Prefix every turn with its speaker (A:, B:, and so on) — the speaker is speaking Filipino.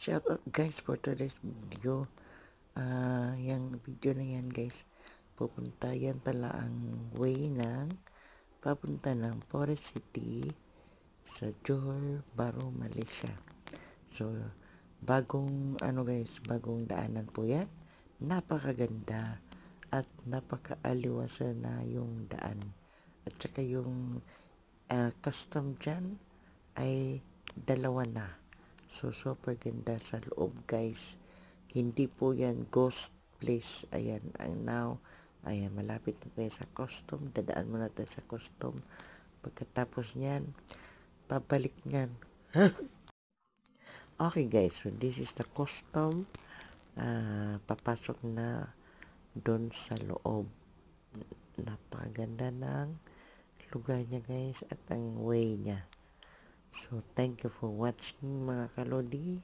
A: Shout out guys for today's video. Yung video na yan guys, pupunta yan pala ang way ng papunta ng Forest City sa Johor Bahru, Malaysia. So, bagong bagong daanan po yan. Napakaganda at napakaaliwasan na yung daan. At saka yung custom dyan ay dalawa na. So, super ganda sa loob guys. Hindi po yan ghost place. Ayan, ang now. Ayan, malapit na tayo sa custom. Dadaan muna tayo sa custom. Pagkatapos niyan, pabalik niyan. Okay guys, so this is the custom. Papasok na doon sa loob. Napakaganda ng lugar niya guys at ang way niya. So, thank you for watching mga kalodi.